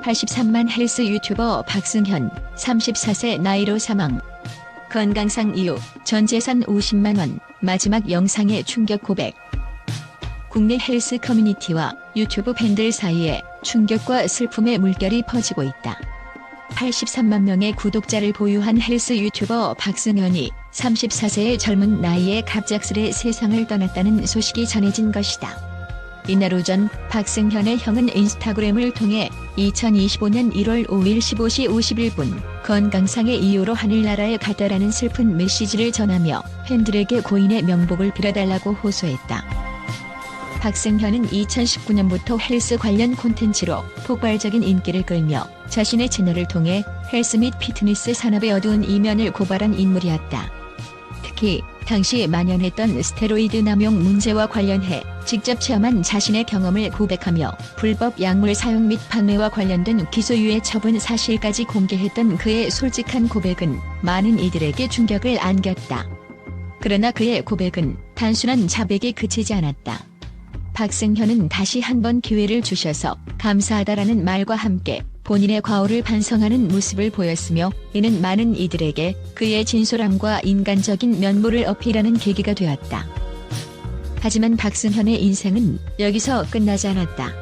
83만 헬스 유튜버 박승현 34세 나이로 사망. 건강상 이유, 전 재산 50만 원, 마지막 영상의 충격 고백. 국내 헬스 커뮤니티와 유튜브 팬들 사이에 충격과 슬픔의 물결이 퍼지고 있다. 83만 명의 구독자를 보유한 헬스 유튜버 박승현이 34세의 젊은 나이에 갑작스레 세상을 떠났다는 소식이 전해진 것이다. 이날 오전 박승현의 형은 인스타그램을 통해 2025년 1월 5일 15시 51분 건강상의 이유로 하늘나라에 갔다라는 슬픈 메시지를 전하며 팬들에게 고인의 명복을 빌어달라고 호소했다. 박승현은 2019년부터 헬스 관련 콘텐츠로 폭발적인 인기를 끌며 자신의 채널을 통해 헬스 및 피트니스 산업의 어두운 이면을 고발한 인물이었다. 특히 당시 만연했던 스테로이드 남용 문제와 관련해 직접 체험한 자신의 경험을 고백하며 불법 약물 사용 및 판매와 관련된 기소유예 처분 사실까지 공개했던 그의 솔직한 고백은 많은 이들에게 충격을 안겼다. 그러나 그의 고백은 단순한 자백에 그치지 않았다. 박승현은 다시 한번 기회를 주셔서 감사하다라는 말과 함께 본인의 과오를 반성하는 모습을 보였으며 이는 많은 이들에게 그의 진솔함과 인간적인 면모를 어필하는 계기가 되었다. 하지만 박승현의 인생은 여기서 끝나지 않았다.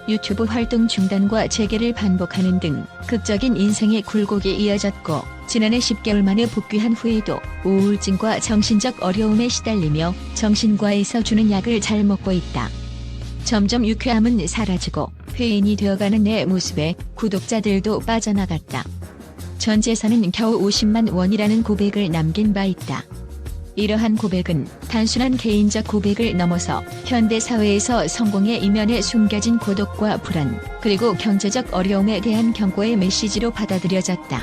유튜브 활동 중단과 재개를 반복하는 등 극적인 인생의 굴곡이 이어졌고 지난해 10개월 만에 복귀한 후에도 우울증과 정신적 어려움에 시달리며 정신과에서 주는 약을 잘 먹고 있다. 점점 유쾌함은 사라지고 회인이 되어가는 내 모습에 구독자들도 빠져나갔다. 전 재산은 겨우 50만 원이라는 고백을 남긴 바 있다. 이러한 고백은 단순한 개인적 고백을 넘어서 현대 사회에서 성공의 이면에 숨겨진 고독과 불안, 그리고 경제적 어려움에 대한 경고의 메시지로 받아들여졌다.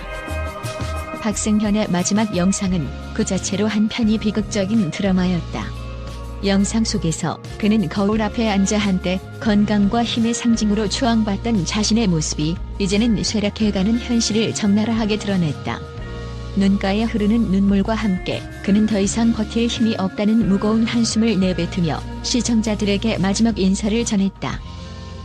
박승현의 마지막 영상은 그 자체로 한편이 비극적인 드라마였다. 영상 속에서 그는 거울 앞에 앉아 한때 건강과 힘의 상징으로 추앙받던 자신의 모습이 이제는 쇠락해가는 현실을 적나라하게 드러냈다. 눈가에 흐르는 눈물과 함께 그는 더 이상 버틸 힘이 없다는 무거운 한숨을 내뱉으며 시청자들에게 마지막 인사를 전했다.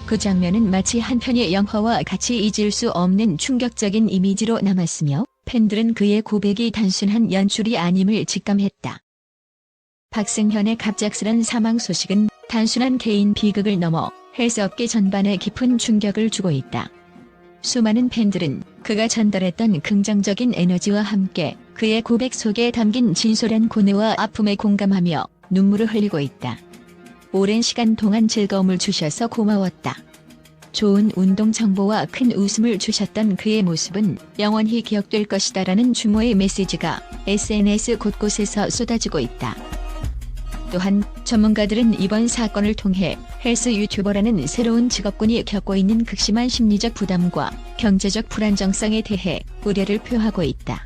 그 장면은 마치 한 편의 영화와 같이 잊을 수 없는 충격적인 이미지로 남았으며 팬들은 그의 고백이 단순한 연출이 아님을 직감했다. 박승현의 갑작스런 사망 소식은 단순한 개인 비극을 넘어 헬스업계 전반에 깊은 충격을 주고 있다. 수많은 팬들은 그가 전달했던 긍정적인 에너지와 함께 그의 고백 속에 담긴 진솔한 고뇌와 아픔에 공감하며 눈물을 흘리고 있다. 오랜 시간 동안 즐거움을 주셔서 고마웠다. 좋은 운동 정보와 큰 웃음을 주셨던 그의 모습은 영원히 기억될 것이다라는 추모의 메시지가 SNS 곳곳에서 쏟아지고 있다. 또한 전문가들은 이번 사건을 통해 헬스 유튜버라는 새로운 직업군이 겪고 있는 극심한 심리적 부담과 경제적 불안정성에 대해 우려를 표하고 있다.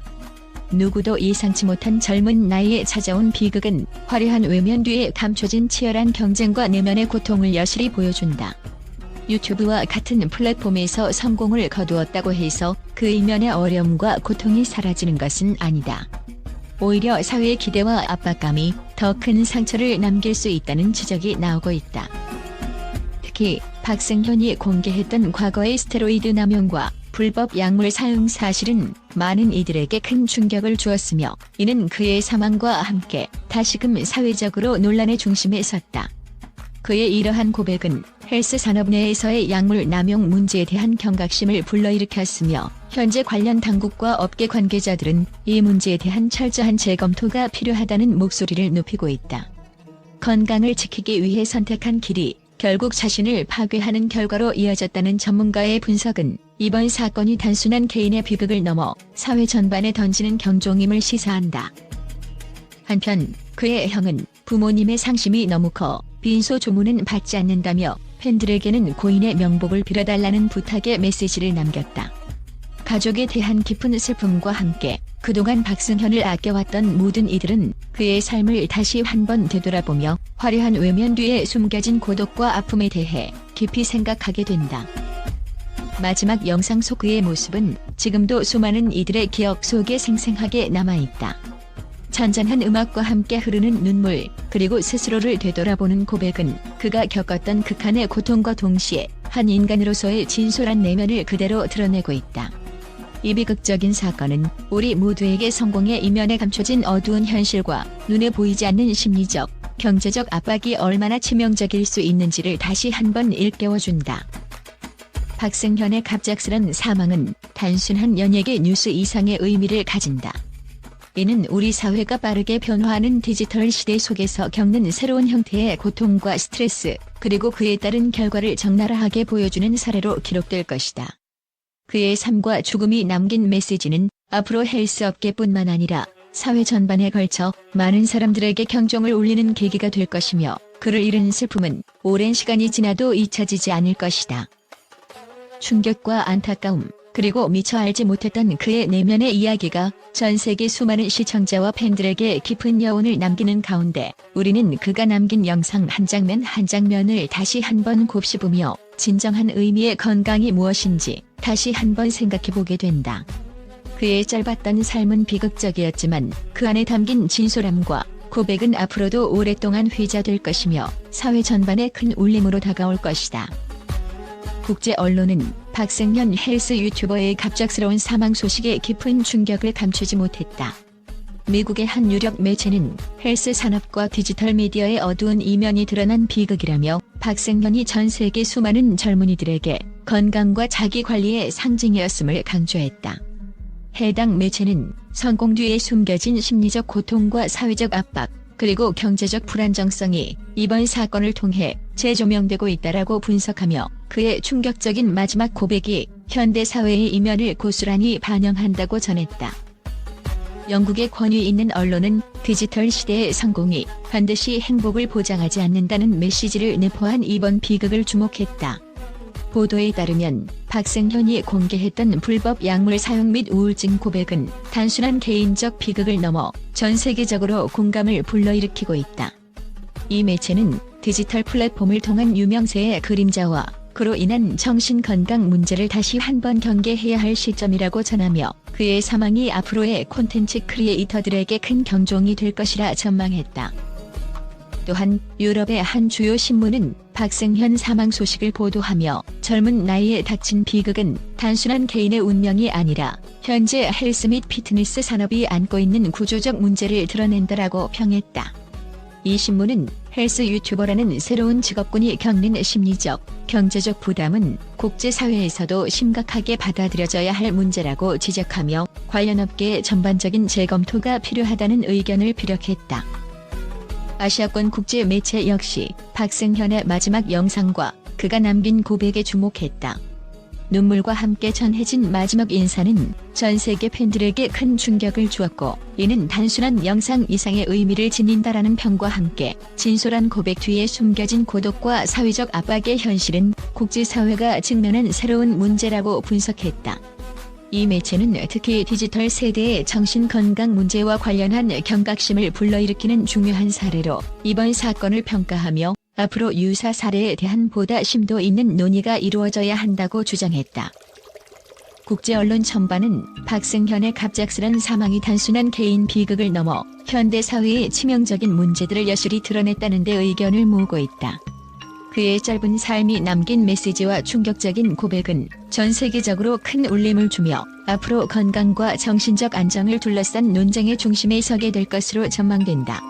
누구도 예상치 못한 젊은 나이에 찾아온 비극은 화려한 외면 뒤에 감춰진 치열한 경쟁과 내면의 고통을 여실히 보여준다. 유튜브와 같은 플랫폼에서 성공을 거두었다고 해서 그 이면의 어려움과 고통이 사라지는 것은 아니다. 오히려 사회의 기대와 압박감이 더 큰 상처를 남길 수 있다는 지적이 나오고 있다. 특히 박승현이 공개했던 과거의 스테로이드 남용과 불법 약물 사용 사실은 많은 이들에게 큰 충격을 주었으며 이는 그의 사망과 함께 다시금 사회적으로 논란의 중심에 섰다. 그의 이러한 고백은 헬스 산업 내에서의 약물 남용 문제에 대한 경각심을 불러일으켰으며 현재 관련 당국과 업계 관계자들은 이 문제에 대한 철저한 재검토가 필요하다는 목소리를 높이고 있다. 건강을 지키기 위해 선택한 길이 결국 자신을 파괴하는 결과로 이어졌다는 전문가의 분석은 이번 사건이 단순한 개인의 비극을 넘어 사회 전반에 던지는 경종임을 시사한다. 한편 그의 형은 부모님의 상심이 너무 커 빈소 조문은 받지 않는다며 팬들에게는 고인의 명복을 빌어달라는 부탁의 메시지를 남겼다. 가족에 대한 깊은 슬픔과 함께 그동안 박승현을 아껴왔던 모든 이들은 그의 삶을 다시 한번 되돌아보며 화려한 외면 뒤에 숨겨진 고독과 아픔에 대해 깊이 생각하게 된다. 마지막 영상 속 그의 모습은 지금도 수많은 이들의 기억 속에 생생하게 남아있다. 잔잔한 음악과 함께 흐르는 눈물, 그리고 스스로를 되돌아보는 고백은 그가 겪었던 극한의 고통과 동시에 한 인간으로서의 진솔한 내면을 그대로 드러내고 있다. 이 비극적인 사건은 우리 모두에게 성공의 이면에 감춰진 어두운 현실과 눈에 보이지 않는 심리적, 경제적 압박이 얼마나 치명적일 수 있는지를 다시 한번 일깨워준다. 박승현의 갑작스런 사망은 단순한 연예계 뉴스 이상의 의미를 가진다. 이는 우리 사회가 빠르게 변화하는 디지털 시대 속에서 겪는 새로운 형태의 고통과 스트레스, 그리고 그에 따른 결과를 적나라하게 보여주는 사례로 기록될 것이다. 그의 삶과 죽음이 남긴 메시지는 앞으로 헬스업계뿐만 아니라 사회 전반에 걸쳐 많은 사람들에게 경종을 울리는 계기가 될 것이며, 그를 잃은 슬픔은 오랜 시간이 지나도 잊혀지지 않을 것이다. 충격과 안타까움, 그리고 미처 알지 못했던 그의 내면의 이야기가 전 세계 수많은 시청자와 팬들에게 깊은 여운을 남기는 가운데, 우리는 그가 남긴 영상 한 장면 한 장면을 다시 한번 곱씹으며 진정한 의미의 건강이 무엇인지 다시 한번 생각해보게 된다. 그의 짧았던 삶은 비극적이었지만 그 안에 담긴 진솔함과 고백은 앞으로도 오랫동안 회자될 것이며 사회 전반에 큰 울림으로 다가올 것이다. 국제 언론은 박승현 헬스 유튜버의 갑작스러운 사망 소식에 깊은 충격을 감추지 못했다. 미국의 한 유력 매체는 헬스 산업과 디지털 미디어의 어두운 이면이 드러난 비극이라며 박승현이 전 세계 수많은 젊은이들에게 건강과 자기 관리의 상징이었음을 강조했다. 해당 매체는 성공 뒤에 숨겨진 심리적 고통과 사회적 압박, 그리고 경제적 불안정성이 이번 사건을 통해 재조명되고 있다라고 분석하며, 그의 충격적인 마지막 고백이 현대 사회의 이면을 고스란히 반영한다고 전했다. 영국의 권위 있는 언론은 디지털 시대의 성공이 반드시 행복을 보장하지 않는다는 메시지를 내포한 이번 비극을 주목했다. 보도에 따르면 박승현이 공개했던 불법 약물 사용 및 우울증 고백은 단순한 개인적 비극을 넘어 전 세계적으로 공감을 불러일으키고 있다. 이 매체는 디지털 플랫폼을 통한 유명세의 그림자와 그로 인한 정신건강 문제를 다시 한번 경계해야 할 시점이라고 전하며, 그의 사망이 앞으로의 콘텐츠 크리에이터들에게 큰 경종이 될 것이라 전망했다. 또한 유럽의 한 주요 신문은 박승현 사망 소식을 보도하며, 젊은 나이에 닥친 비극은 단순한 개인의 운명이 아니라 현재 헬스 및 피트니스 산업이 안고 있는 구조적 문제를 드러낸다라고 평했다. 이 신문은 헬스 유튜버라는 새로운 직업군이 겪는 심리적, 경제적 부담은 국제사회에서도 심각하게 받아들여져야 할 문제라고 지적하며, 관련 업계의 전반적인 재검토가 필요하다는 의견을 피력했다. 아시아권 국제 매체 역시 박승현의 마지막 영상과 그가 남긴 고백에 주목했다. 눈물과 함께 전해진 마지막 인사는 전 세계 팬들에게 큰 충격을 주었고, 이는 단순한 영상 이상의 의미를 지닌다라는 평과 함께 진솔한 고백 뒤에 숨겨진 고독과 사회적 압박의 현실은 국제사회가 직면한 새로운 문제라고 분석했다. 이 매체는 특히 디지털 세대의 정신건강 문제와 관련한 경각심을 불러일으키는 중요한 사례로 이번 사건을 평가하며, 앞으로 유사 사례에 대한 보다 심도 있는 논의가 이루어져야 한다고 주장했다. 국제 언론 전반은 박승현의 갑작스런 사망이 단순한 개인 비극을 넘어 현대 사회의 치명적인 문제들을 여실히 드러냈다는 데 의견을 모으고 있다. 그의 짧은 삶이 남긴 메시지와 충격적인 고백은 전 세계적으로 큰 울림을 주며 앞으로 건강과 정신적 안정을 둘러싼 논쟁의 중심에 서게 될 것으로 전망된다.